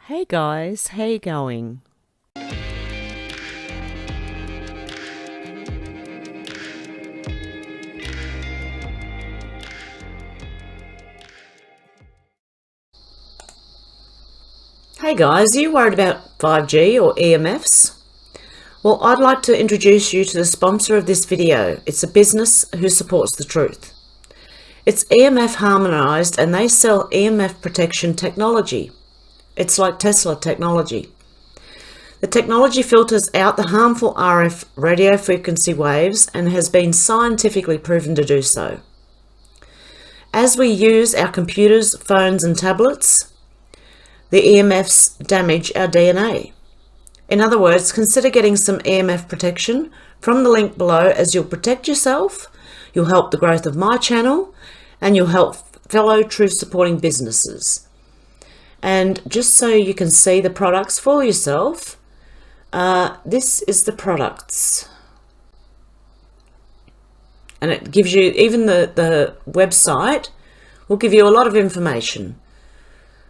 Hey guys, how you going? Hey guys, are you worried about 5G or EMFs? Well, I'd like to introduce you to the sponsor of this video. It's a business who supports the truth. It's EMF harmonized and they sell EMF protection technology. It's like Tesla technology. The technology filters out the harmful RF radio frequency waves and has been scientifically proven to do so. As we use our computers, phones and tablets, the EMFs damage our DNA. In other words, consider getting some EMF protection from the link below, as you'll protect yourself, you'll help the growth of my channel, and you'll help fellow truth supporting businesses. And just so you can see the products for yourself, this is the products. And it gives you, even the website will give you a lot of information.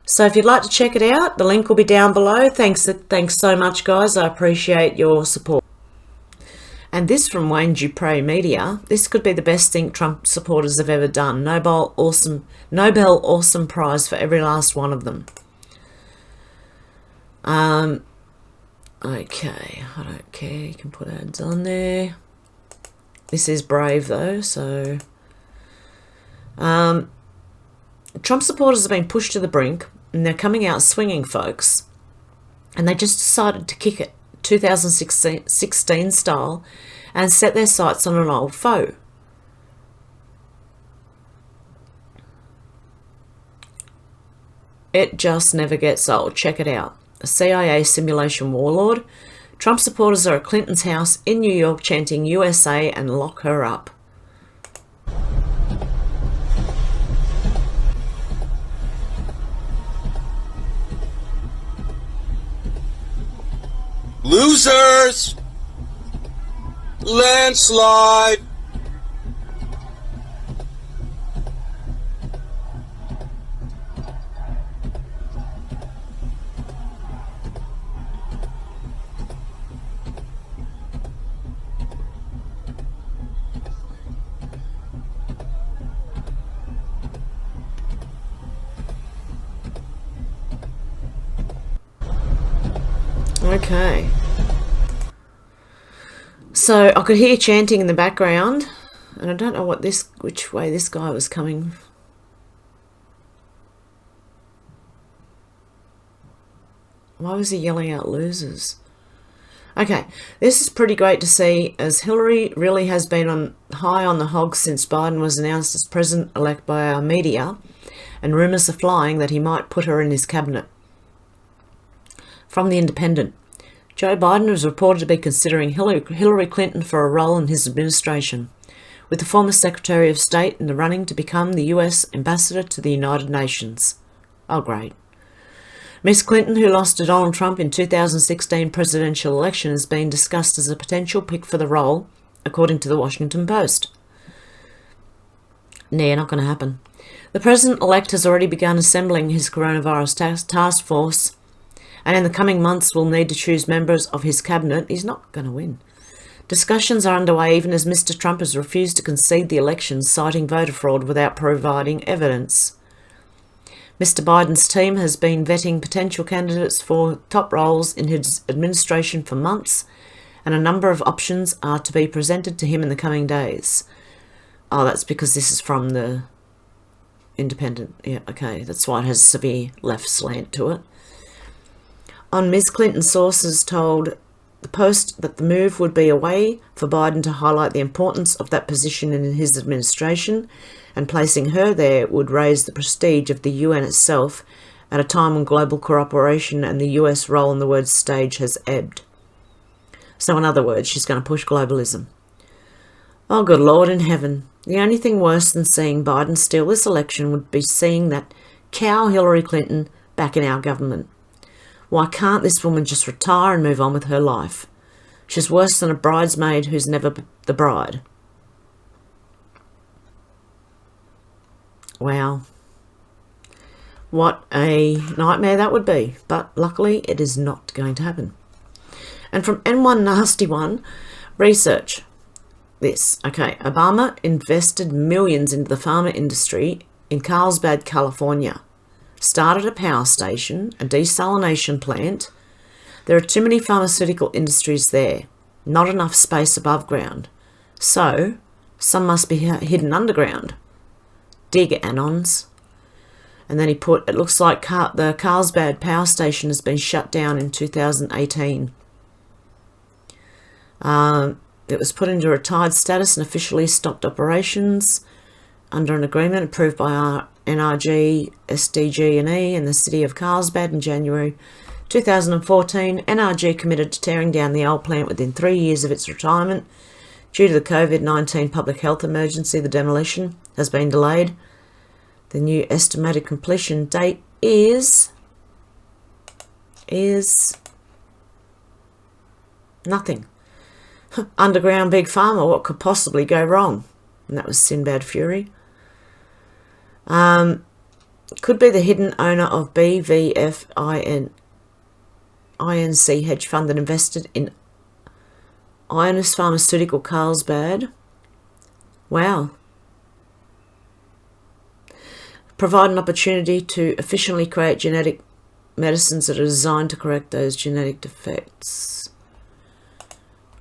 So if you'd like to check it out, the link will be down below. Thanks so much, guys. I appreciate your support. And this from Wayne Dupre Media. This could be the best thing Trump supporters have ever done. Nobel Awesome Prize for every last one of them. Okay, I don't care. You can put ads on there. This is brave though, so Trump supporters have been pushed to the brink and they're coming out swinging, folks. And they just decided to kick it 2016 style and set their sights on an old foe. It just never gets old. Check it out. A CIA simulation warlord. Trump supporters are at Clinton's house in New York chanting USA and lock her up. Losers! Landslide! Okay. So I could hear chanting in the background, and I don't know which way this guy was coming. Why was he yelling out losers? Okay, this is pretty great to see, as Hillary really has been high on the hog since Biden was announced as president-elect by our media, and rumours are flying that he might put her in his cabinet. From The Independent, Joe Biden is reported to be considering Hillary Clinton for a role in his administration, with the former Secretary of State in the running to become the US Ambassador to the United Nations. Oh, great. Miss Clinton, who lost to Donald Trump in 2016 presidential election, has been discussed as a potential pick for the role, according to the Washington Post. Nah, not going to happen. The president-elect has already begun assembling his coronavirus task force, and in the coming months will need to choose members of his cabinet. He's not going to win. Discussions are underway even as Mr. Trump has refused to concede the election, citing voter fraud without providing evidence. Mr. Biden's team has been vetting potential candidates for top roles in his administration for months, and a number of options are to be presented to him in the coming days. Oh, that's because this is from The Independent. Yeah, okay, that's why it has a severe left slant to it. On Ms. Clinton, sources told the Post that the move would be a way for Biden to highlight the importance of that position in his administration, and placing her there would raise the prestige of the UN itself at a time when global cooperation and the US role in the world stage has ebbed. So in other words, she's going to push globalism. Oh, good Lord in heaven. The only thing worse than seeing Biden steal this election would be seeing that cow Hillary Clinton back in our government. Why can't this woman just retire and move on with her life? She's worse than a bridesmaid who's never the bride. Wow. What a nightmare that would be. But luckily, it is not going to happen. And from N1 Nasty One, research. This. Okay, Obama invested millions into the pharma industry in Carlsbad, California. Started a power station, a desalination plant. There are too many pharmaceutical industries there. Not enough space above ground. So, some must be hidden underground. Dig, Anons. And then he put, it looks like the Carlsbad power station has been shut down in 2018. It was put into retired status and officially stopped operations under an agreement approved by our NRG, SDG&E and the City of Carlsbad in January 2014. NRG committed to tearing down the old plant within 3 years of its retirement. Due to the COVID-19 public health emergency, the demolition has been delayed. The new estimated completion date is nothing. Underground Big Pharma, what could possibly go wrong? And that was Sinbad Fury. Could be the hidden owner of BVF INC hedge fund that invested in Ionis Pharmaceutical Carlsbad. Wow. Provide an opportunity to efficiently create genetic medicines that are designed to correct those genetic defects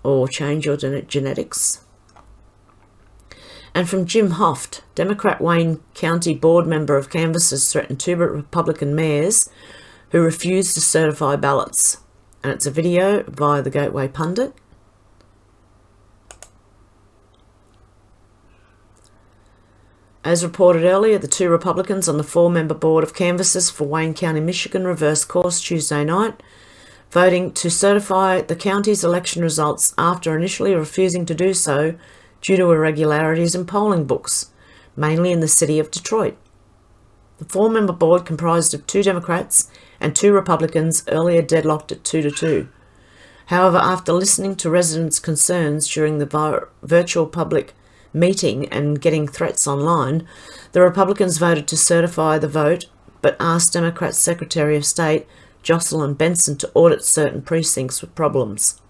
or change your genetics. And from Jim Hoft, Democrat Wayne County board member of canvassers threatened two Republican mayors who refused to certify ballots. And it's a video via the Gateway Pundit. As reported earlier, the two Republicans on the 4-member board of canvassers for Wayne County, Michigan reversed course Tuesday night, voting to certify the county's election results after initially refusing to do so due to irregularities in polling books, mainly in the city of Detroit. The 4-member board, comprised of 2 Democrats and 2 Republicans, earlier deadlocked at 2-2. However, after listening to residents' concerns during the virtual public meeting and getting threats online, the Republicans voted to certify the vote, but asked Democrat Secretary of State Jocelyn Benson to audit certain precincts with problems.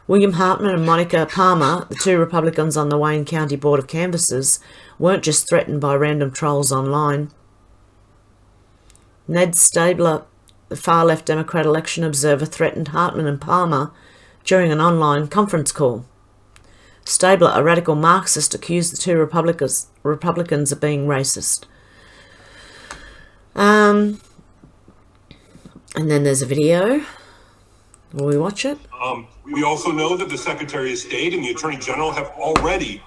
William Hartman and Monica Palmer, the 2 Republicans on the Wayne County Board of Canvassers, weren't just threatened by random trolls online. Ned Stabler, the far-left Democrat election observer, threatened Hartman and Palmer during an online conference call. Stabler, a radical Marxist, accused the 2 Republicans of being racist. And then there's a video. Will we watch it? We also know that the Secretary of State and the Attorney General have already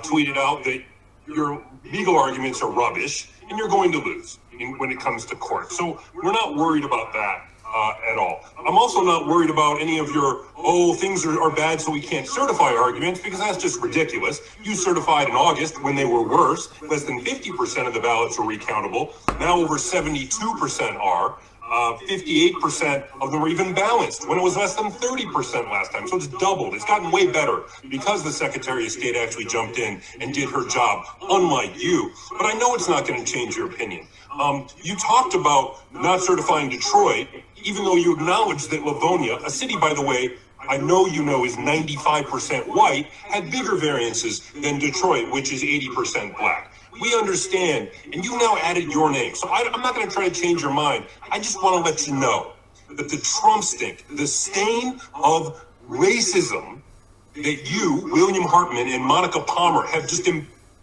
tweeted out that your legal arguments are rubbish and you're going to lose when it comes to court. So we're not worried about that at all. I'm also not worried about any of your, things are bad so we can't certify arguments, because that's just ridiculous. You certified in August when they were worse. Less than 50% of the ballots were recountable. Now over 72% are. 58% of them were even balanced when it was less than 30% last time. So it's doubled. It's gotten way better because the Secretary of State actually jumped in and did her job, unlike you. But I know it's not going to change your opinion. You talked about not certifying Detroit, even though you acknowledged that Livonia, a city, by the way, I know you know is 95% white, had bigger variances than Detroit, which is 80% black. We understand, and you now added your name. So I'm not going to try to change your mind. I just want to let you know that the Trump stink, the stain of racism that you, William Hartman, and Monica Palmer have just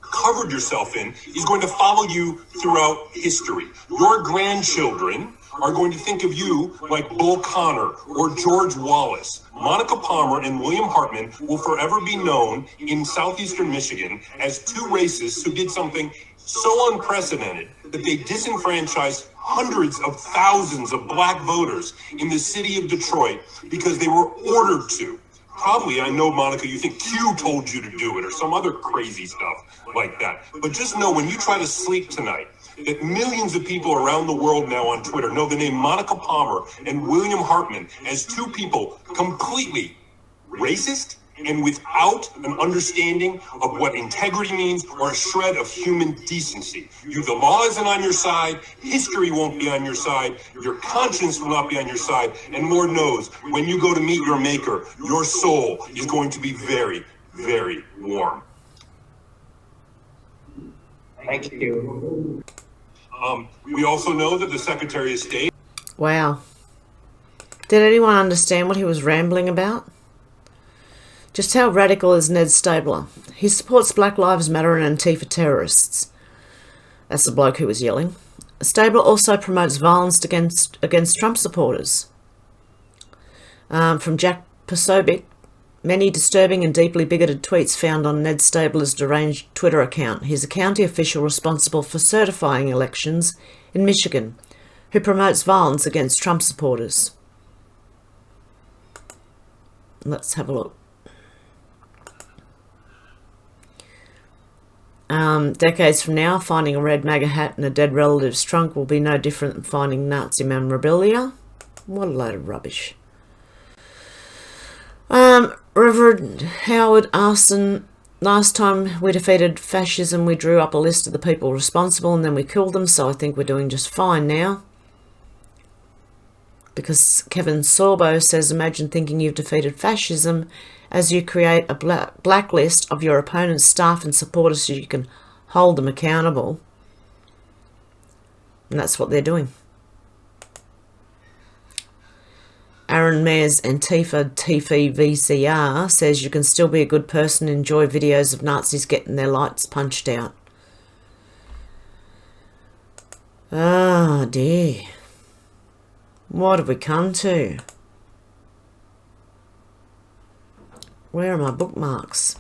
covered yourself in is going to follow you throughout history. Your grandchildren are going to think of you like Bull Connor or George Wallace. Monica Palmer and William Hartman will forever be known in southeastern Michigan as 2 racists who did something so unprecedented that they disenfranchised hundreds of thousands of black voters in the city of Detroit because they were ordered to. Probably, I know, Monica, you think Q told you to do it or some other crazy stuff like that. But just know when you try to sleep tonight, that millions of people around the world now on Twitter know the name Monica Palmer and William Hartman as 2 people completely racist and without an understanding of what integrity means or a shred of human decency. The law isn't on your side, history won't be on your side, your conscience will not be on your side, and Lord knows, when you go to meet your maker, your soul is going to be very, very warm. Thank you. We also know that the Secretary of State... Wow. Did anyone understand what he was rambling about? Just how radical is Ned Stabler? He supports Black Lives Matter and Antifa terrorists. That's the bloke who was yelling. Stabler also promotes violence against Trump supporters. From Jack Posobiec, many disturbing and deeply bigoted tweets found on Ned Stabler's deranged Twitter account. He's a county official responsible for certifying elections in Michigan, who promotes violence against Trump supporters. Let's have a look. Decades from now, finding a red MAGA hat in a dead relative's trunk will be no different than finding Nazi memorabilia. What a load of rubbish. Reverend Howard Arson, last time we defeated fascism, we drew up a list of the people responsible and then we killed them, so I think we're doing just fine now. Because Kevin Sorbo says, imagine thinking you've defeated fascism as you create a blacklist of your opponent's staff and supporters so you can hold them accountable. And that's what they're doing. Aaron Mayer's Antifa TV VCR says you can still be a good person and enjoy videos of Nazis getting their lights punched out. Ah, dear. What have we come to? Where are my bookmarks?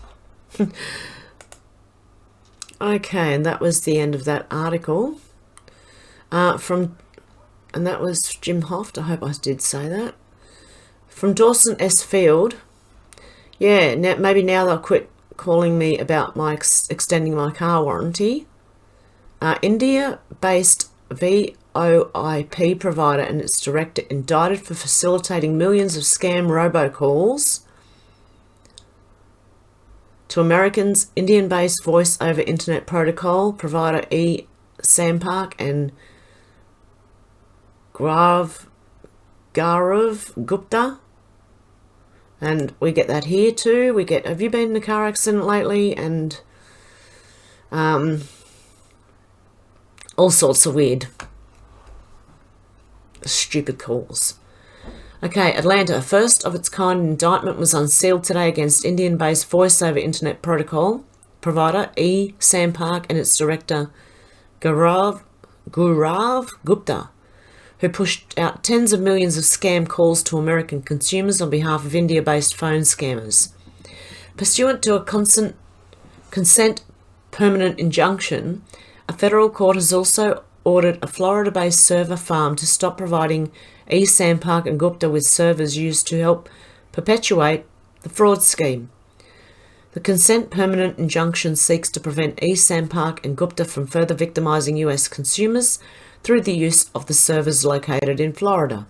Okay, and that was the end of that article. And that was Jim Hoft. I hope I did say that. From Dawson S. Field. Yeah, maybe now they'll quit calling me about my extending my car warranty. India-based VoIP provider and its director indicted for facilitating millions of scam robocalls to Americans. Indian-based voice over internet protocol provider Sampark and Gaurav Gupta. And we get that here too. We get, have you been in a car accident lately? And all sorts of weird, stupid calls. Okay, Atlanta. A first of its kind indictment was unsealed today against Indian-based voice over internet protocol provider Sampark and its director Gaurav Gupta, who pushed out tens of millions of scam calls to American consumers on behalf of India-based phone scammers. Pursuant to a consent permanent injunction, a federal court has also ordered a Florida-based server farm to stop providing Sampark and Gupta with servers used to help perpetuate the fraud scheme. The consent permanent injunction seeks to prevent Sampark and Gupta from further victimizing US consumers through the use of the servers located in Florida.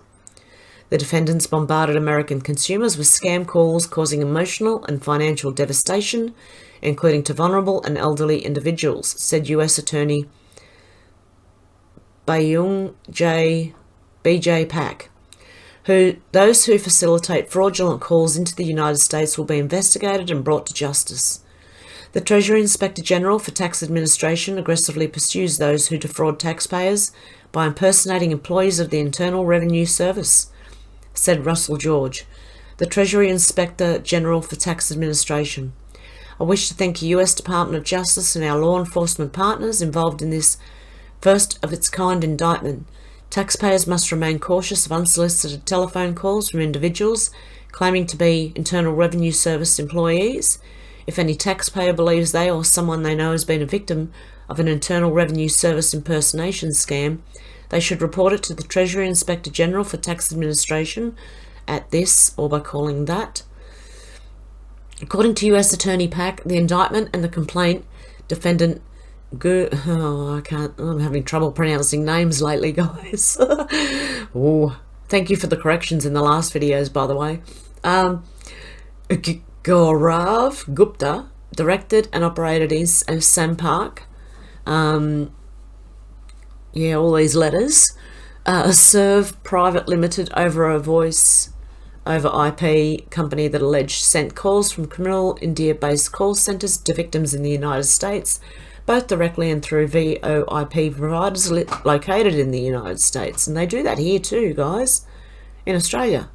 The defendants bombarded American consumers with scam calls, causing emotional and financial devastation, including to vulnerable and elderly individuals, said US Attorney Byung BJ Pak. Those who facilitate fraudulent calls into the United States will be investigated and brought to justice. The Treasury Inspector General for Tax Administration aggressively pursues those who defraud taxpayers by impersonating employees of the Internal Revenue Service, said Russell George, the Treasury Inspector General for Tax Administration. I wish to thank the US Department of Justice and our law enforcement partners involved in this first-of-its-kind indictment. Taxpayers must remain cautious of unsolicited telephone calls from individuals claiming to be Internal Revenue Service employees. If any taxpayer believes they or someone they know has been a victim of an Internal Revenue Service impersonation scam, they should report it to the Treasury Inspector General for Tax Administration at this or by calling that. According to US Attorney Pak, the indictment and the complaint, defendant I'm having trouble pronouncing names lately, guys. Oh, thank you for the corrections in the last videos, by the way. Gaurav Gupta directed and operated Sampark. All these letters. Serve Private Limited over a voice over IP company that alleged sent calls from criminal India-based call centres to victims in the United States, both directly and through VoIP providers located in the United States. And they do that here too, guys, in Australia.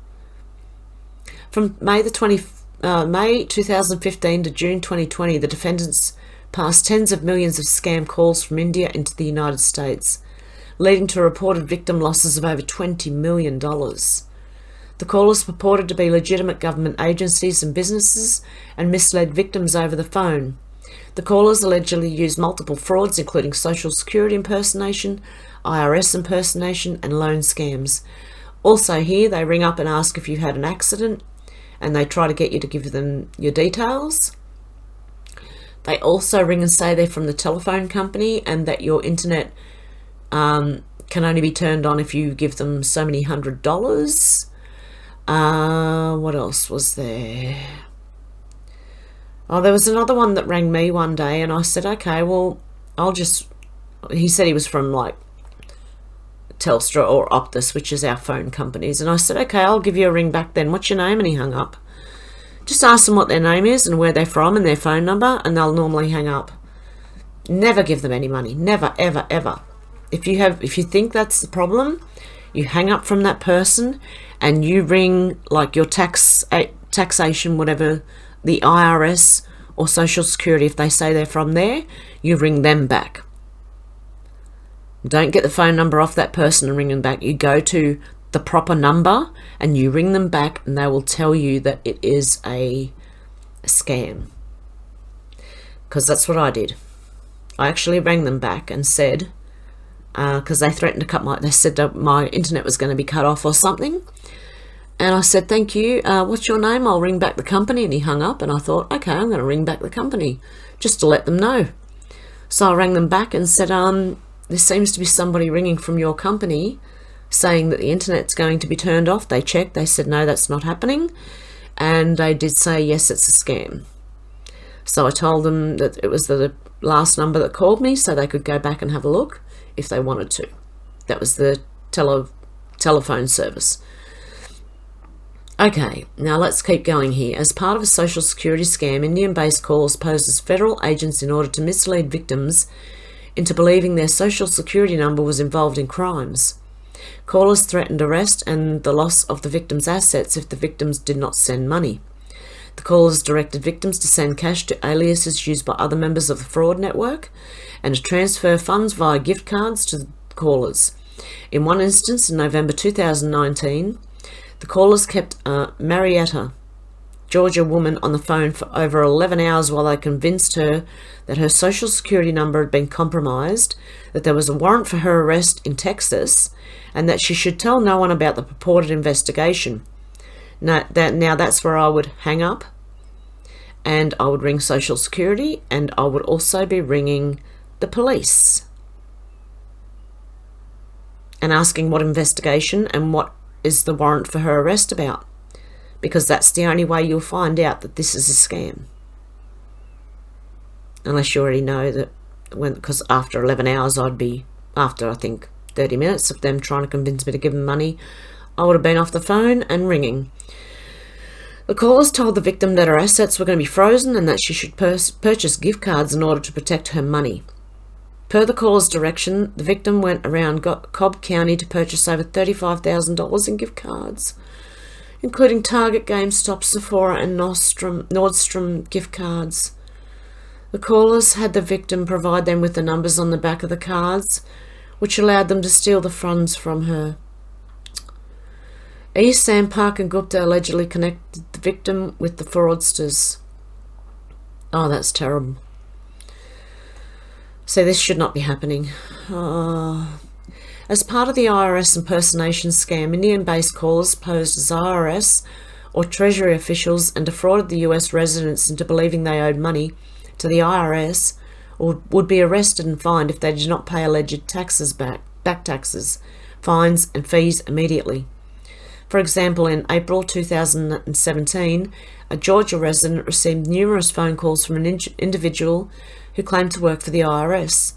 From May 2015 to June 2020, the defendants passed tens of millions of scam calls from India into the United States, leading to reported victim losses of over $20 million. The callers purported to be legitimate government agencies and businesses and misled victims over the phone. The callers allegedly used multiple frauds, including Social Security impersonation, IRS impersonation, and loan scams. Also here, they ring up and ask if you had an accident, and they try to get you to give them your details. They also ring and say they're from the telephone company and that your internet can only be turned on if you give them so many $100. What else was there? Oh, there was another one that rang me one day, and I said, okay, well, he said he was from like Telstra or Optus, which is our phone companies, and I said, okay, I'll give you a ring back then. What's your name? And he hung up. Just ask them what their name is and where they're from and their phone number, and they'll normally hang up. Never give them any money. Never, ever, ever. If you think that's the problem, you hang up from that person and you ring like your taxation, whatever, the IRS or Social Security. If they say they're from there, you ring them back. Don't get the phone number off that person and ring them back. You go to the proper number and you ring them back, and they will tell you that it is a scam. Because that's what I did. I actually rang them back and said, because they threatened to they said that my internet was going to be cut off or something. And I said, thank you, what's your name? I'll ring back the company. And he hung up, and I thought, okay, I'm going to ring back the company just to let them know. So I rang them back and said, there seems to be somebody ringing from your company saying that the internet's going to be turned off. They checked, they said, no, that's not happening. And they did say, yes, it's a scam. So I told them that it was the last number that called me, so they could go back and have a look if they wanted to. That was the telephone service. Okay, now let's keep going here. As part of a Social Security scam, Indian-based callers posed as federal agents in order to mislead victims into believing their Social Security number was involved in crimes. Callers threatened arrest and the loss of the victim's assets if the victims did not send money. The callers directed victims to send cash to aliases used by other members of the fraud network and to transfer funds via gift cards to the callers. In one instance, in November 2019, the callers kept a Marietta, Georgia woman on the phone for over 11 hours while they convinced her that her Social Security number had been compromised, that there was a warrant for her arrest in Texas, and that she should tell no one about the purported investigation. Now that's where I would hang up, and I would ring Social Security, and I would also be ringing the police and asking what investigation and what is the warrant for her arrest about, because that's the only way you'll find out that this is a scam. Unless you already know that, because after 11 hours after I think 30 minutes of them trying to convince me to give them money, I would have been off the phone and ringing. The callers told the victim that her assets were going to be frozen and that she should purchase gift cards in order to protect her money. Per the caller's direction, the victim went around Cobb County to purchase over $35,000 in gift cards, including Target, GameStop, Sephora and Nordstrom gift cards. The callers had the victim provide them with the numbers on the back of the cards, which allowed them to steal the funds from her. Sampark and Gupta allegedly connected the victim with the fraudsters. Oh, that's terrible. So this should not be happening. As part of the IRS impersonation scam, Indian-based callers posed as IRS or Treasury officials and defrauded the US residents into believing they owed money to the IRS or would be arrested and fined if they did not pay alleged taxes back taxes, fines and fees immediately. For example, in April 2017, a Georgia resident received numerous phone calls from an individual who claimed to work for the IRS.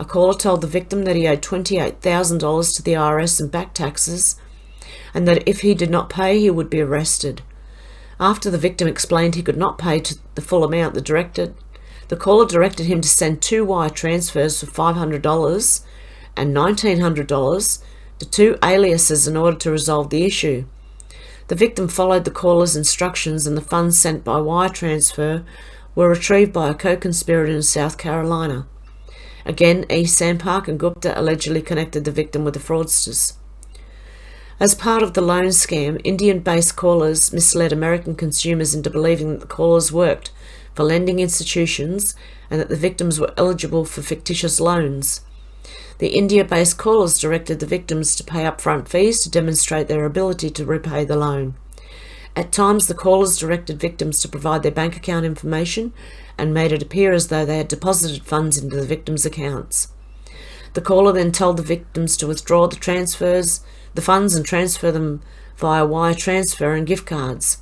A caller told the victim that he owed $28,000 to the IRS in back taxes, and that if he did not pay, he would be arrested. After the victim explained he could not pay the full amount, the caller directed him to send 2 wire transfers for $500 and $1,900 to 2 aliases in order to resolve the issue. The victim followed the caller's instructions, and the funds sent by wire transfer were retrieved by a co-conspirator in South Carolina. Again, E. Sampark and Gupta allegedly connected the victim with the fraudsters. As part of the loan scam, Indian-based callers misled American consumers into believing that the callers worked for lending institutions and that the victims were eligible for fictitious loans. The India-based callers directed the victims to pay upfront fees to demonstrate their ability to repay the loan. At times, the callers directed victims to provide their bank account information and made it appear as though they had deposited funds into the victims' accounts. The caller then told the victims to withdraw the funds and transfer them via wire transfer and gift cards.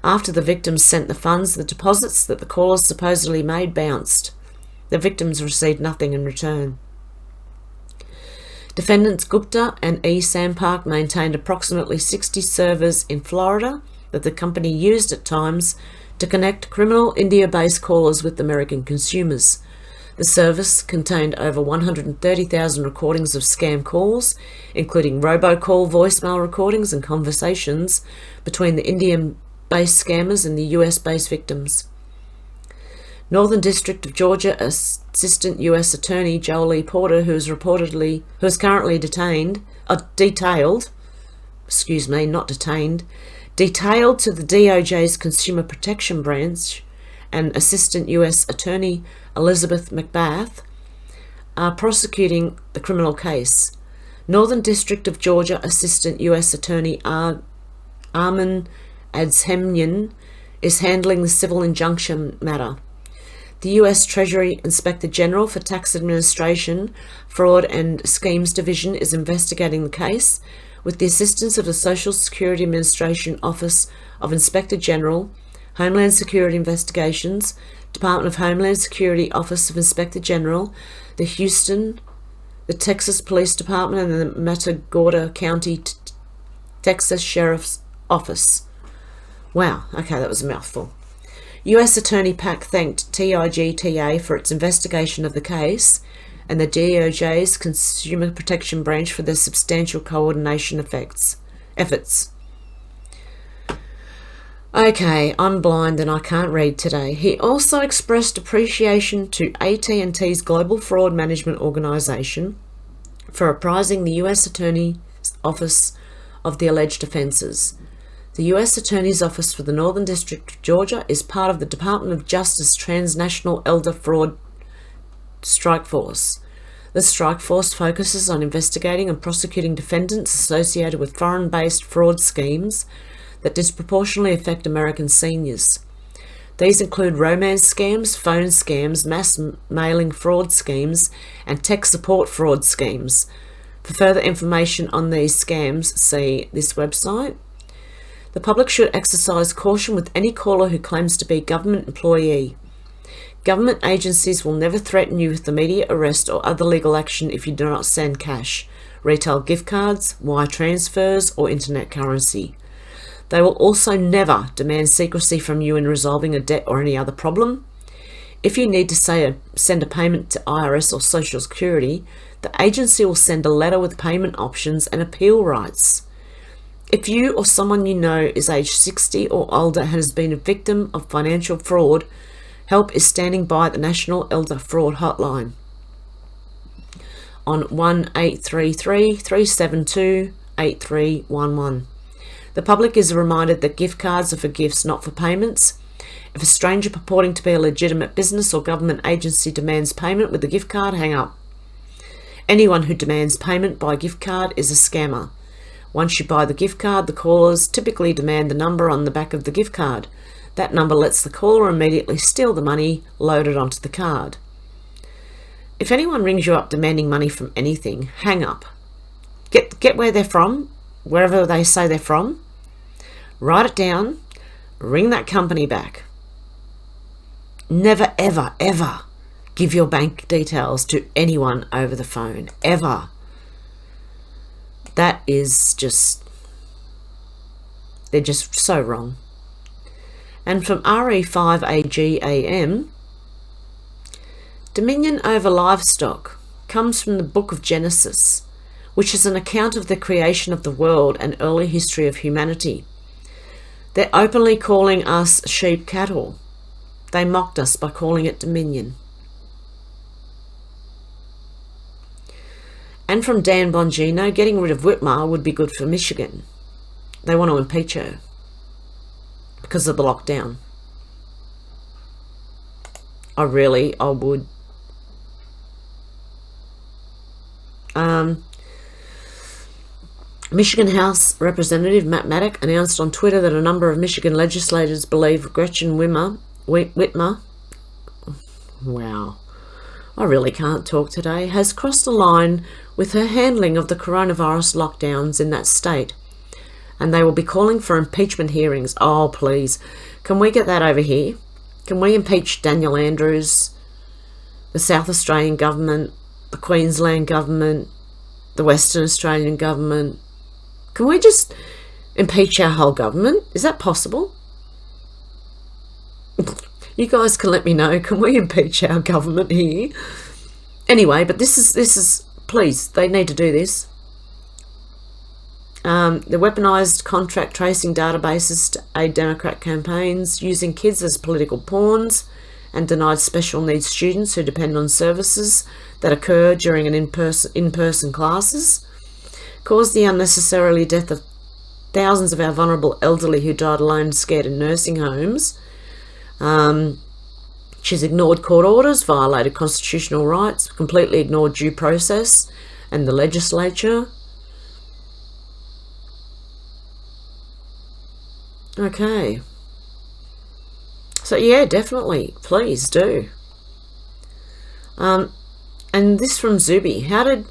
After the victims sent the funds, the deposits that the callers supposedly made bounced. The victims received nothing in return. Defendants Gupta and E. Sampark maintained approximately 60 servers in Florida that the company used at times to connect criminal India-based callers with American consumers. The service contained over 130,000 recordings of scam calls, including robocall voicemail recordings and conversations between the Indian-based scammers and the US-based victims. Northern District of Georgia Assistant U.S. Attorney Joel E. Porter, who is currently detailed to the DOJ's Consumer Protection Branch, and Assistant U.S. Attorney Elizabeth McBath are prosecuting the criminal case. Northern District of Georgia Assistant U.S. Attorney Armin Adzhemyan is handling the civil injunction matter. The U.S. Treasury Inspector General for Tax Administration, Fraud and Schemes Division is investigating the case with the assistance of the Social Security Administration Office of Inspector General, Homeland Security Investigations, Department of Homeland Security Office of Inspector General, the Texas Police Department, and the Matagorda County, Texas Sheriff's Office. Wow, okay, that was a mouthful. U.S. Attorney Pack thanked TIGTA for its investigation of the case and the DOJ's Consumer Protection Branch for their substantial coordination efforts. Okay, I'm blind and I can't read today. He also expressed appreciation to AT&T's Global Fraud Management Organization for apprising the U.S. Attorney's Office of the alleged offences. The U.S. Attorney's Office for the Northern District of Georgia is part of the Department of Justice Transnational Elder Fraud Strike Force. The strike force focuses on investigating and prosecuting defendants associated with foreign-based fraud schemes that disproportionately affect American seniors. These include romance scams, phone scams, mass mailing fraud schemes, and tech support fraud schemes. For further information on these scams, see this website. The public should exercise caution with any caller who claims to be a government employee. Government agencies will never threaten you with immediate arrest or other legal action if you do not send cash, retail gift cards, wire transfers, or internet currency. They will also never demand secrecy from you in resolving a debt or any other problem. If you need to send a payment to IRS or Social Security, the agency will send a letter with payment options and appeal rights. If you or someone you know is age 60 or older and has been a victim of financial fraud, help is standing by at the National Elder Fraud Hotline on 1-833-372-8311. The public is reminded that gift cards are for gifts, not for payments. If a stranger purporting to be a legitimate business or government agency demands payment with a gift card, hang up. Anyone who demands payment by gift card is a scammer. Once you buy the gift card, the callers typically demand the number on the back of the gift card. That number lets the caller immediately steal the money loaded onto the card. If anyone rings you up demanding money from anything, hang up. Get where they're from wherever they say they're from, write it down, ring that company back. Never, ever, ever give your bank details to anyone over the phone, ever. That is just, they're just so wrong. And from RE5AGAM, dominion over livestock comes from the book of Genesis, which is an account of the creation of the world and early history of humanity. They're openly calling us sheep cattle. They mocked us by calling it dominion. And from Dan Bongino, getting rid of Whitmer would be good for Michigan. They want to impeach her because of the lockdown. I would. Michigan House Representative Matt Maddock announced on Twitter that a number of Michigan legislators believe Gretchen Whitmer, wow, I really can't talk today, has crossed a line with her handling of the coronavirus lockdowns in that state. And they will be calling for impeachment hearings. Oh, please. Can we get that over here? Can we impeach Daniel Andrews, the South Australian government, the Queensland government, the Western Australian government? Can we just impeach our whole government? Is that possible? You guys can let me know. Can we impeach our government here? Anyway, but this is please, they need to do this. The weaponised contract tracing databases to aid Democrat campaigns, using kids as political pawns, and denied special needs students who depend on services that occur during an in-person classes, caused the unnecessarily death of thousands of our vulnerable elderly who died alone, scared in nursing homes. She's ignored court orders, violated constitutional rights, completely ignored due process and the legislature. Okay. So yeah, definitely, please do. And this from Zuby. How did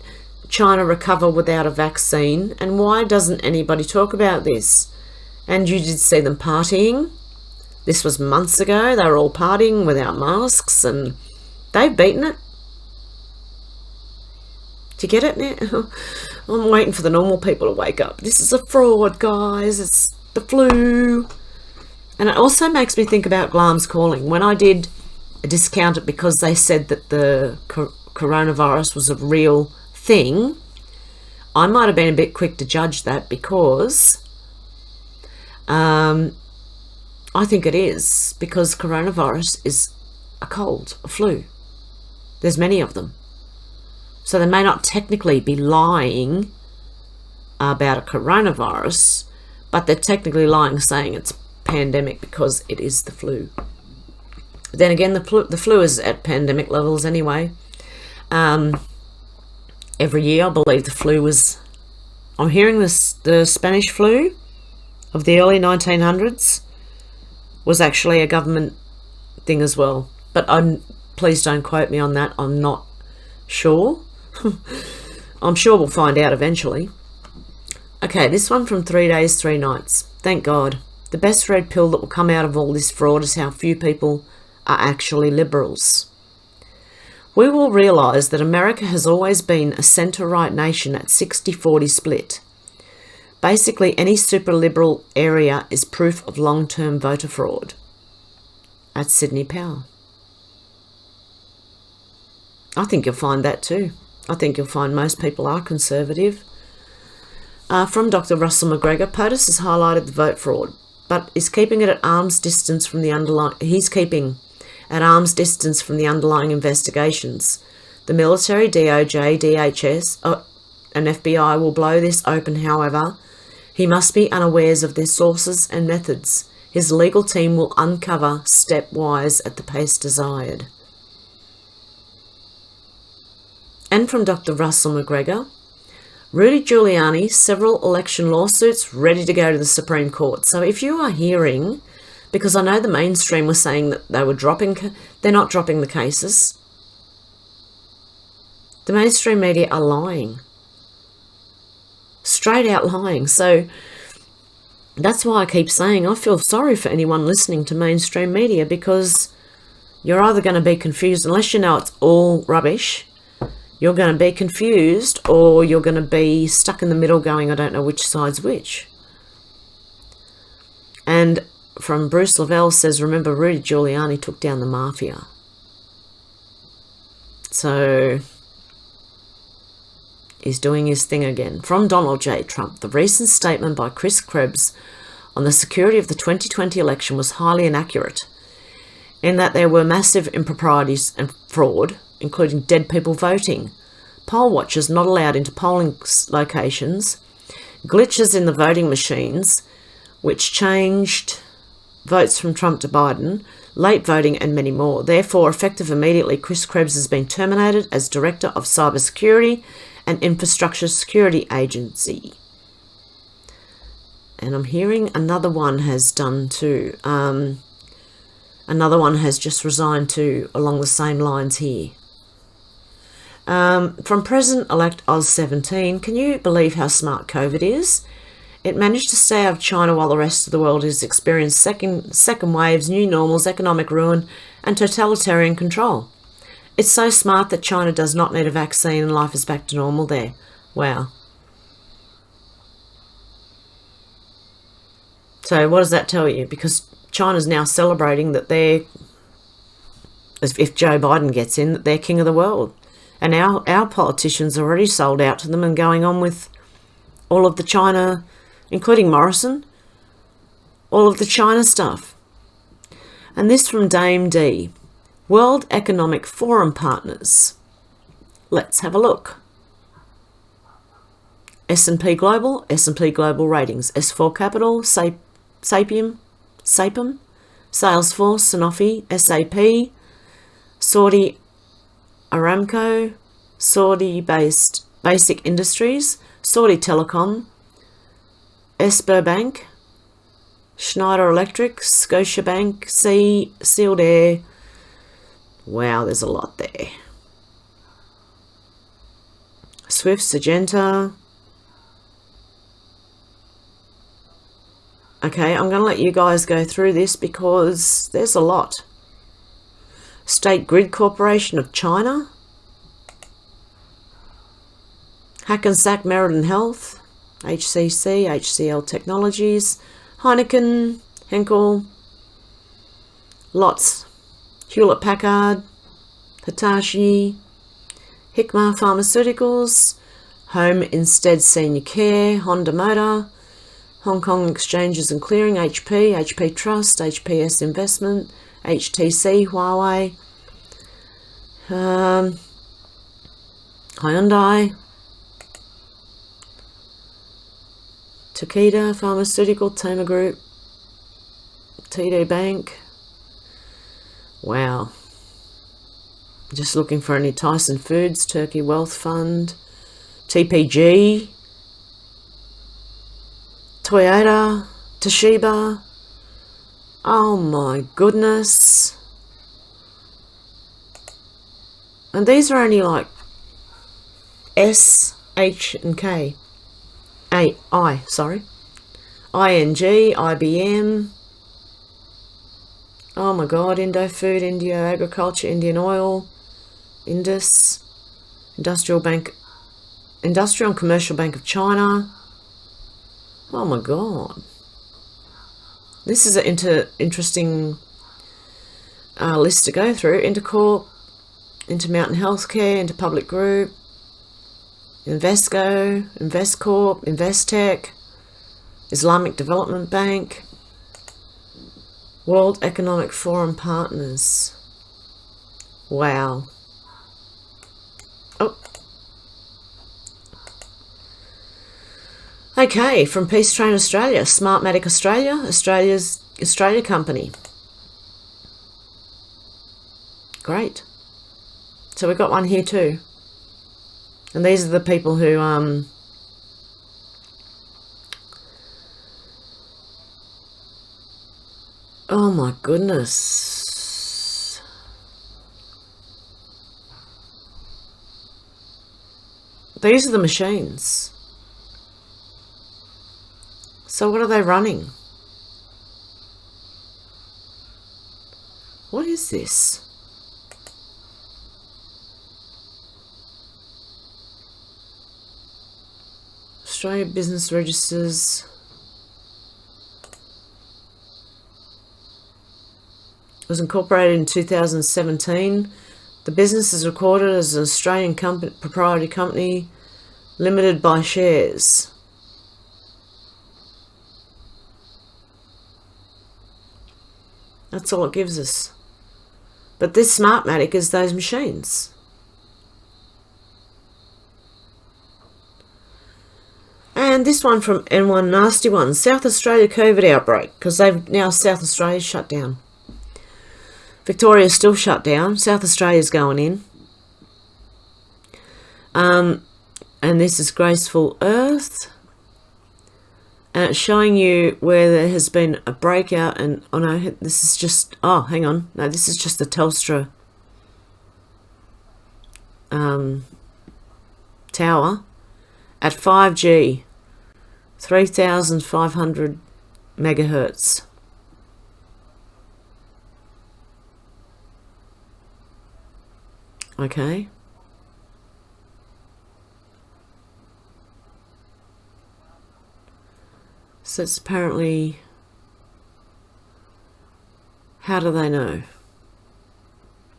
China recover without a vaccine, and why doesn't anybody talk about this? And you did see them partying. This was months ago. They were all partying without masks, and they've beaten it. Do you get it now? I'm waiting for the normal people to wake up. This is a fraud, guys. It's the flu. And it also makes me think about Glam's calling. When I did discount it because they said that the coronavirus was a real thing, I might have been a bit quick to judge that, because I think it is, because coronavirus is a cold, a flu. There's many of them. So they may not technically be lying about a coronavirus, but they're technically lying saying it's pandemic because it is the flu. But then again, the flu is at pandemic levels anyway. Every year, I believe the flu was... I'm hearing this, the Spanish flu of the early 1900s was actually a government thing as well. But please don't quote me on that. I'm not sure. I'm sure we'll find out eventually. Okay, this one from 3 Days, 3 Nights. Thank God. The best red pill that will come out of all this fraud is how few people are actually liberals. We will realise that America has always been a centre-right nation at 60-40 split. Basically, any super-liberal area is proof of long-term voter fraud. That's Sidney Powell. I think you'll find that too. I think you'll find most people are conservative. From Dr. Russell McGregor, POTUS has highlighted the vote fraud, but is keeping it at arm's distance from the underlying... He's keeping at arm's distance from the underlying investigations. The military, DOJ, DHS, and FBI will blow this open, however. He must be unawares of their sources and methods. His legal team will uncover stepwise at the pace desired. And from Dr. Russell McGregor, Rudy Giuliani, several election lawsuits ready to go to the Supreme Court. So if you are hearing... Because I know the mainstream was saying that they were they're not dropping the cases. The mainstream media are lying. straight out lying. So that's why I keep saying I feel sorry for anyone listening to mainstream media, because you're either going to be confused, unless you know it's all rubbish, you're going to be confused, or you're going to be stuck in the middle going, I don't know which side's which. And from Bruce Lavelle says, remember Rudy Giuliani took down the mafia. So he's doing his thing again. From Donald J. Trump, the recent statement by Chris Krebs on the security of the 2020 election was highly inaccurate, in that there were massive improprieties and fraud, including dead people voting, poll watchers not allowed into polling locations, glitches in the voting machines, which changed votes from Trump to Biden, late voting, and many more. Therefore, effective immediately, Chris Krebs has been terminated as Director of Cybersecurity and Infrastructure Security Agency. And I'm hearing another one has done too. Another one has just resigned too, along the same lines here. From President-elect Oz17, can you believe how smart COVID is? It managed to stay out of China while the rest of the world has experienced second waves, new normals, economic ruin, and totalitarian control. It's so smart that China does not need a vaccine and life is back to normal there. Wow. So what does that tell you? Because China's now celebrating that they're, as if Joe Biden gets in, that they're king of the world. And our politicians are already sold out to them and going on with all of the China, including Morrison, all of the China stuff. And this from Dame D. World Economic Forum partners. Let's have a look. S&P Global Ratings, S4 Capital, Sapiem, Salesforce, Sanofi, SAP, Saudi Aramco, Saudi-based Basic Industries, Saudi Telecom, Esper Bank, Schneider Electric, Scotiabank, Sealed Air. Wow, there's a lot there. Swift, Syngenta. Okay, I'm going to let you guys go through this because there's a lot. State Grid Corporation of China, Hackensack Meriden Health, HCC, HCL Technologies, Heineken, Henkel, lots, Hewlett Packard, Hitachi, Hikma Pharmaceuticals, Home Instead Senior Care, Honda Motor, Hong Kong Exchanges and Clearing, HP Trust, HPS Investment, HTC, Huawei, Hyundai, Takeda Pharmaceutical, Tama Group, TD Bank. Wow. Just looking for any Tyson Foods, Turkey Wealth Fund, TPG, Toyota, Toshiba. Oh my goodness. And these are only like S, H and K. I, sorry. ING, IBM. Oh my god, Indo Food, India Agriculture, Indian Oil, Indus, Industrial and Commercial Bank of China. Oh my god. This is an interesting list to go through. Intercorp, Intermountain Healthcare, Interpublic Group, Invesco, Investcorp, Investec, Islamic Development Bank, World Economic Forum partners. Wow. Oh. Okay, from Peace Train Australia, Smartmatic Australia, Australia company. Great. So we've got one here too. And these are the people who oh my goodness. These are the machines. So what are they running? What is this? Australia Business Registers. It was incorporated in 2017. The business is recorded as an Australian proprietary company, limited by shares. That's all it gives us. But this Smartmatic is those machines. And this one from N1 Nasty One, South Australia COVID outbreak, because they've now South Australia shut down. Victoria's still shut down. South Australia's going in. And this is Graceful Earth. And it's showing you where there has been a breakout. And, oh no, this is just, oh, hang on. No, this is just the Telstra tower at 5G, 3,500 megahertz. Okay. So it's apparently, how do they know?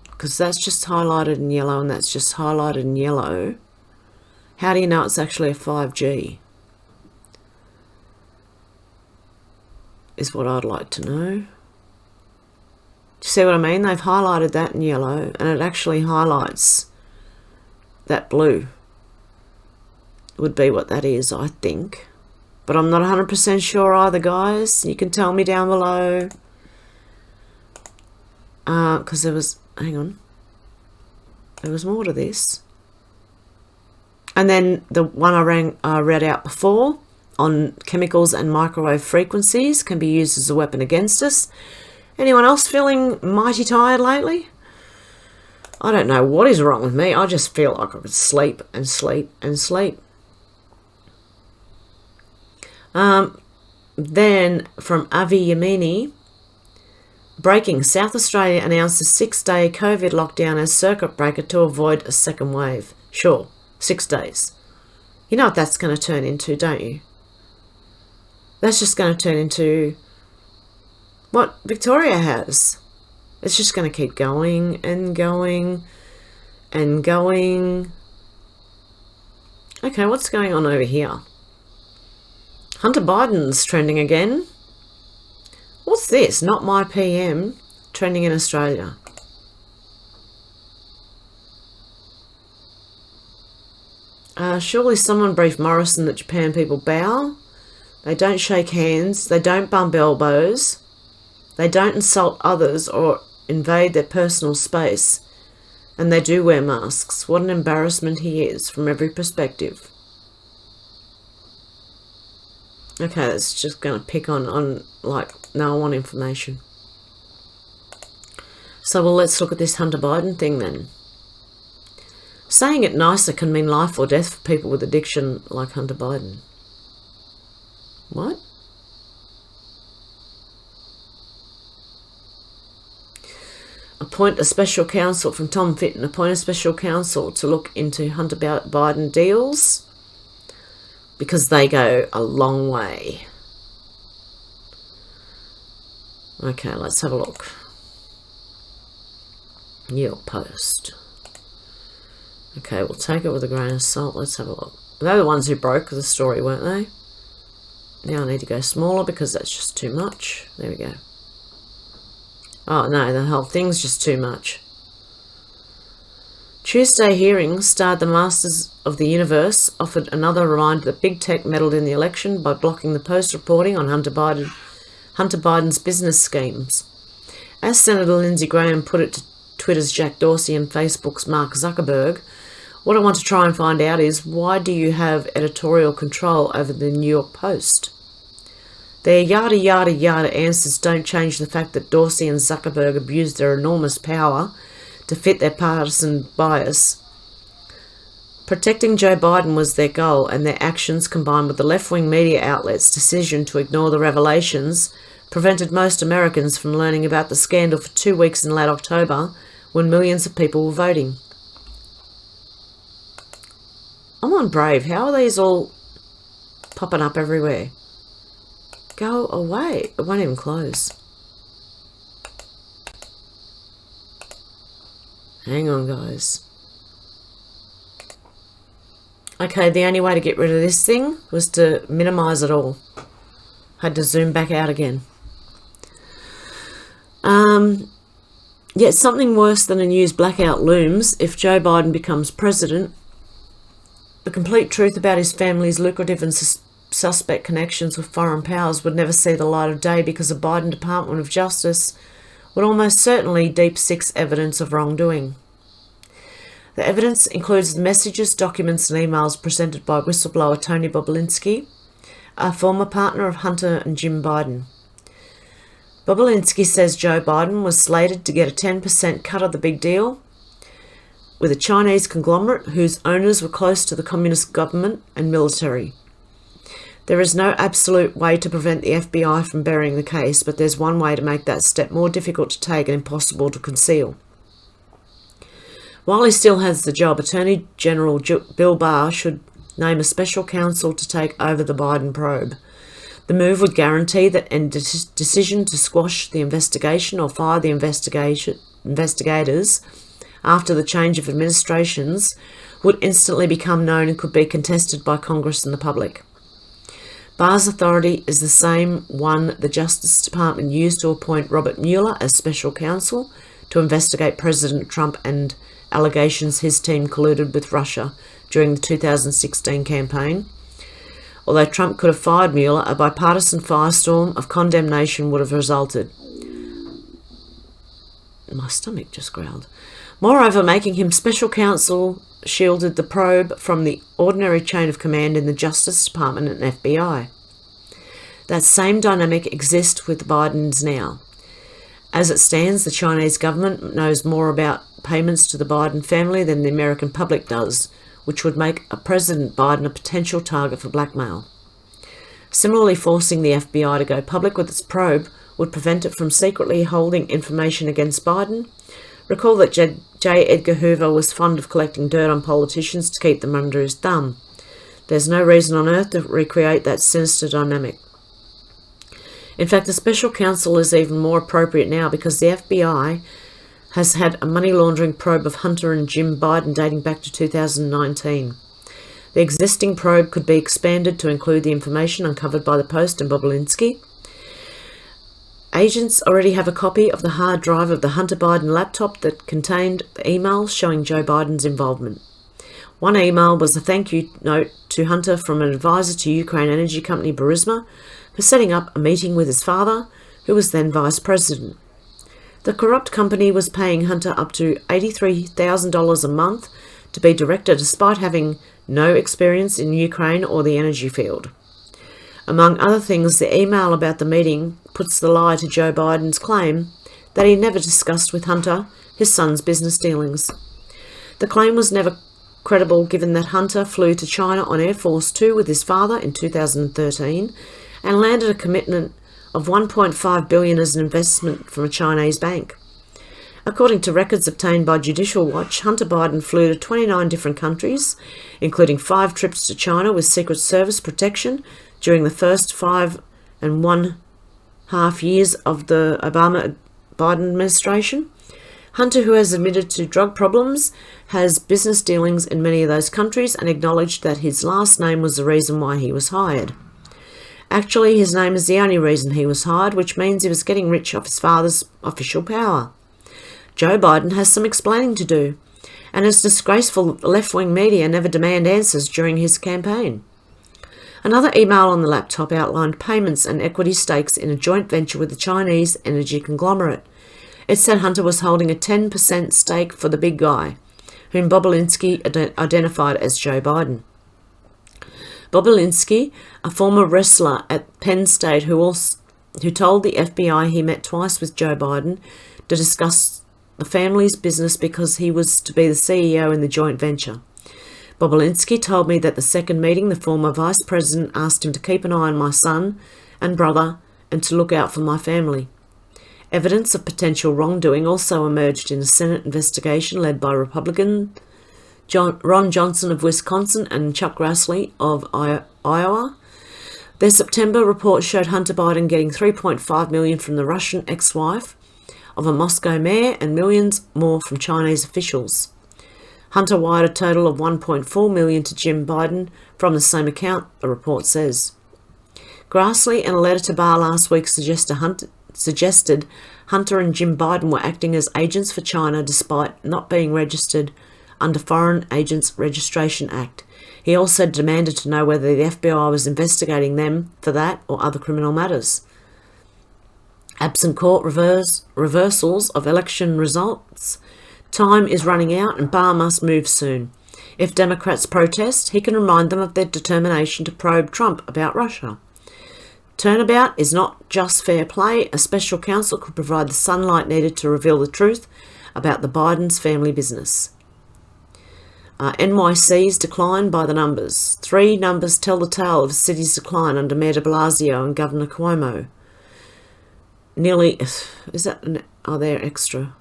Because that's just highlighted in yellow and that's just highlighted in yellow. How do you know it's actually a 5G? Is what I'd like to know. Do you see what I mean? They've highlighted that in yellow and it actually highlights that blue. Would be what that is, I think. But I'm not 100% sure either, guys. You can tell me down below. Because there was, hang on. There was more to this. And then the one I read out before on chemicals and microwave frequencies can be used as a weapon against us. Anyone else feeling mighty tired lately? I don't know what is wrong with me. I just feel like I could sleep and sleep and sleep. Then from Avi Yamini, breaking, South Australia announced a 6-day COVID lockdown as circuit breaker to avoid a second wave. Sure, 6 days. You know what that's going to turn into, don't you? That's just going to turn into what Victoria has. It's just going to keep going and going and going. Okay, what's going on over here? Hunter Biden's trending again. What's this? Not my PM trending in Australia. Surely someone briefed Morrison that Japan people bow. They don't shake hands. They don't bump elbows. They don't insult others or invade their personal space. And they do wear masks. What an embarrassment he is from every perspective. Okay, that's just going to pick on like, no, I want information. So, well, let's look at this Hunter Biden thing then. Saying it nicer can mean life or death for people with addiction like Hunter Biden. What? Appoint a special counsel from Tom Fitton. Appoint a special counsel to look into Hunter Biden deals. Because they go a long way. Okay, let's have a look. New York Post. Okay, we'll take it with a grain of salt. Let's have a look. They're the ones who broke the story, weren't they? Now I need to go smaller because that's just too much. There we go. Oh no, the whole thing's just too much. Tuesday hearings starred the Masters of the Universe, offered another reminder that big tech meddled in the election by blocking the Post reporting on Hunter Biden's business schemes. As Senator Lindsey Graham put it to Twitter's Jack Dorsey and Facebook's Mark Zuckerberg, what I want to try and find out is, why do you have editorial control over the New York Post? Their yada yada yada answers don't change the fact that Dorsey and Zuckerberg abused their enormous power to fit their partisan bias Protecting Joe Biden was their goal, and their actions, combined with the left-wing media outlets' decision to ignore the revelations, prevented most Americans from learning about the scandal for 2 weeks in late October, when millions of people were voting. I'm on Brave. How are these all popping up everywhere? Go away. It won't even close. Hang on, guys. Okay, the only way to get rid of this thing was to minimise it all. Had to zoom back out again. Yet something worse than a news blackout looms if Joe Biden becomes president. The complete truth about his family's lucrative and suspect connections with foreign powers would never see the light of day, because the Biden Department of Justice would almost certainly deep six evidence of wrongdoing. The evidence includes the messages, documents and emails presented by whistleblower Tony Bobulinski, a former partner of Hunter and Jim Biden. Bobulinski says Joe Biden was slated to get a 10% cut of the big deal with a Chinese conglomerate whose owners were close to the communist government and military. There is no absolute way to prevent the FBI from burying the case, but there's one way to make that step more difficult to take and impossible to conceal. While he still has the job, Attorney General Bill Barr should name a special counsel to take over the Biden probe. The move would guarantee that any decision to squash the investigation or fire the investigators after the change of administrations would instantly become known and could be contested by Congress and the public. Barr's authority is the same one the Justice Department used to appoint Robert Mueller as special counsel to investigate President Trump and allegations his team colluded with Russia during the 2016 campaign. Although Trump could have fired Mueller, a bipartisan firestorm of condemnation would have resulted. My stomach just growled. Moreover, making him special counsel shielded the probe from the ordinary chain of command in the Justice Department and FBI. That same dynamic exists with the Bidens now. As it stands, the Chinese government knows more about payments to the Biden family than the American public does, which would make a President Biden a potential target for blackmail. Similarly, forcing the FBI to go public with its probe would prevent it from secretly holding information against Biden. Recall that J. Edgar Hoover was fond of collecting dirt on politicians to keep them under his thumb. There's no reason on earth to recreate that sinister dynamic. In fact, the special counsel is even more appropriate now because the FBI has had a money laundering probe of Hunter and Jim Biden dating back to 2019. The existing probe could be expanded to include the information uncovered by the Post and Bobulinski. Agents already have a copy of the hard drive of the Hunter Biden laptop that contained the emails showing Joe Biden's involvement. One email was a thank you note to Hunter from an advisor to Ukraine energy company Burisma for setting up a meeting with his father, who was then vice president. The corrupt company was paying Hunter up to $83,000 a month to be director, despite having no experience in Ukraine or the energy field. Among other things, the email about the meeting puts the lie to Joe Biden's claim that he never discussed with Hunter his son's business dealings. The claim was never credible, given that Hunter flew to China on Air Force Two with his father in 2013 and landed a commitment of $1.5 billion as an investment from a Chinese bank. According to records obtained by Judicial Watch, Hunter Biden flew to 29 different countries, including 5 trips to China with Secret Service protection during the first 5.5 years of the Obama-Biden administration. Hunter, who has admitted to drug problems, has business dealings in many of those countries and acknowledged that his last name was the reason why he was hired. Actually, his name is the only reason he was hired, which means he was getting rich off his father's official power. Joe Biden has some explaining to do, and it's disgraceful that the left-wing media never demand answers during his campaign. Another email on the laptop outlined payments and equity stakes in a joint venture with the Chinese energy conglomerate. It said Hunter was holding a 10% stake for the big guy, whom Bobulinski identified as Joe Biden. Bobulinski, a former wrestler at Penn State who told the FBI he met twice with Joe Biden to discuss the family's business because he was to be the CEO in the joint venture. Bobulinski told me that the second meeting, the former vice president asked him to keep an eye on my son and brother and to look out for my family. Evidence of potential wrongdoing also emerged in a Senate investigation led by Republican Ron Johnson of Wisconsin and Chuck Grassley of Iowa. Their September report showed Hunter Biden getting $3.5 million from the Russian ex-wife of a Moscow mayor and millions more from Chinese officials. Hunter wired a total of $1.4 million to Jim Biden from the same account, the report says. Grassley, in a letter to Barr last week, suggested Hunter and Jim Biden were acting as agents for China despite not being registered under Foreign Agents Registration Act. He also demanded to know whether the FBI was investigating them for that or other criminal matters. Absent court reversals of election results. Time is running out and Barr must move soon. If Democrats protest, he can remind them of their determination to probe Trump about Russia. Turnabout is not just fair play. A special counsel could provide the sunlight needed to reveal the truth about the Biden's family business. NYC's decline by the numbers. 3 numbers tell the tale of a city's decline under Mayor de Blasio and Governor Cuomo. Are there extra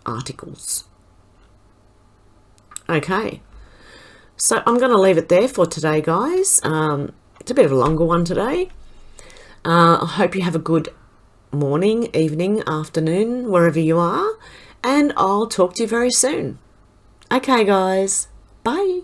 articles? Okay. So I'm going to leave it there for today, guys. It's a bit of a longer one today. I hope you have a good morning, evening, afternoon, wherever you are. And I'll talk to you very soon. Okay, guys. Bye.